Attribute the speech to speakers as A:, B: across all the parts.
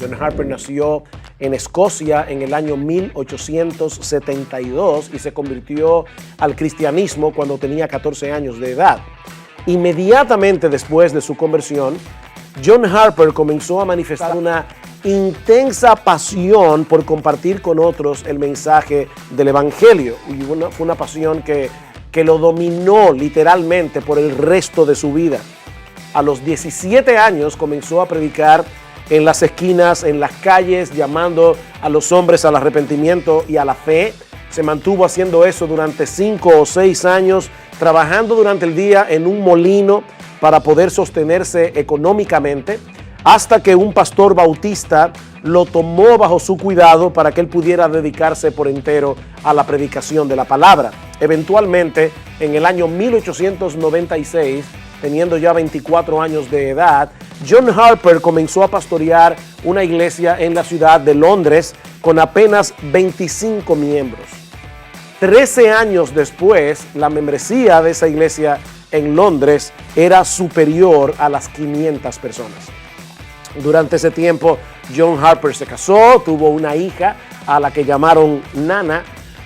A: John Harper nació en Escocia en el año 1872 y se convirtió al cristianismo cuando tenía 14 años de edad. Inmediatamente después de su conversión, John Harper comenzó a manifestar una intensa pasión por compartir con otros el mensaje del Evangelio. Y fue una pasión que lo dominó literalmente por el resto de su vida. A los 17 años comenzó a predicar en las esquinas, en las calles, llamando a los hombres al arrepentimiento y a la fe. Se mantuvo haciendo eso durante 5 o 6 años, trabajando durante el día en un molino para poder sostenerse económicamente, hasta que un pastor bautista lo tomó bajo su cuidado para que él pudiera dedicarse por entero a la predicación de la palabra. Eventualmente, en el año 1896, teniendo ya 24 años de edad, John Harper comenzó a pastorear una iglesia en la ciudad de Londres con apenas 25 miembros. 13 años después, la membresía de esa iglesia en Londres era superior a las 500 personas. Durante ese tiempo, John Harper se casó, tuvo una hija a la que llamaron Nana,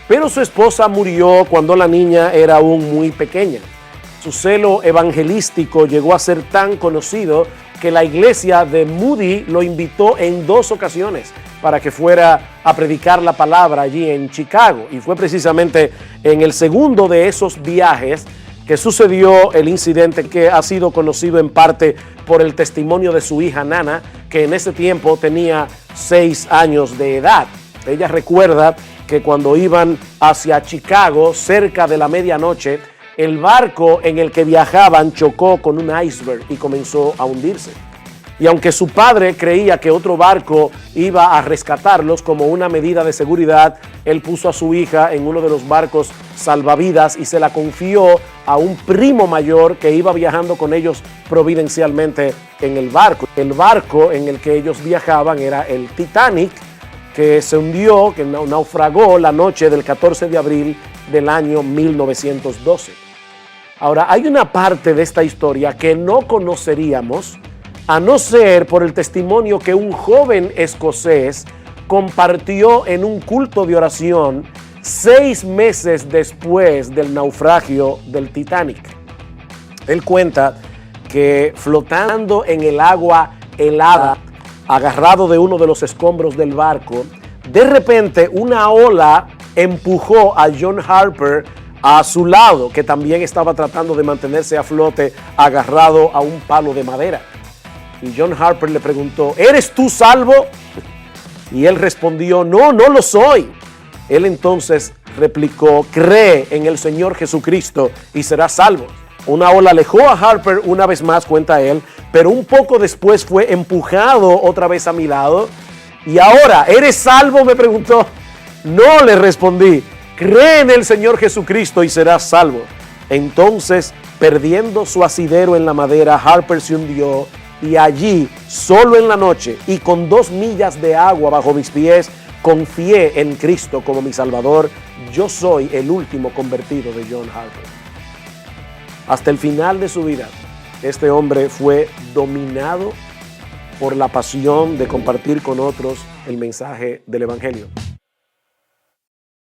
A: pero su esposa murió cuando la niña era aún muy pequeña. Su celo evangelístico llegó a ser tan conocido que la iglesia de Moody lo invitó en 2 ocasiones para que fuera a predicar la palabra allí en Chicago. Y fue precisamente en el segundo de esos viajes que sucedió el incidente que ha sido conocido en parte por el testimonio de su hija Nana, que en ese tiempo tenía 6 años de edad. Ella recuerda que cuando iban hacia Chicago, cerca de la medianoche, el barco en el que viajaban chocó con un iceberg y comenzó a hundirse. Y aunque su padre creía que otro barco iba a rescatarlos como una medida de seguridad, él puso a su hija en uno de los barcos salvavidas y se la confió a un primo mayor que iba viajando con ellos providencialmente en el barco. El barco en el que ellos viajaban era el Titanic, que se hundió, que naufragó la noche del 14 de abril del año 1912. Ahora, hay una parte de esta historia que no conoceríamos a no ser por el testimonio que un joven escocés compartió en un culto de oración 6 meses después del naufragio del Titanic. Él cuenta que flotando en el agua helada, agarrado de uno de los escombros del barco, de repente una ola empujó a John Harper a su lado, que también estaba tratando de mantenerse a flote agarrado a un palo de madera. Y John Harper le preguntó, ¿eres tú salvo? Y él respondió, no lo soy. Él entonces replicó, cree en el Señor Jesucristo y serás salvo. Una ola alejó a Harper una vez más, cuenta él, pero un poco después fue empujado otra vez a mi lado. Y ahora, ¿eres salvo?, me preguntó. No, le respondí, cree en el Señor Jesucristo y serás salvo. Entonces, perdiendo su asidero en la madera, Harper se hundió y allí, solo en la noche y con 2 millas de agua bajo mis pies, confié en Cristo como mi Salvador. Yo soy el último convertido de John Harper. Hasta el final de su vida, este hombre fue dominado por la pasión de compartir con otros el mensaje del Evangelio.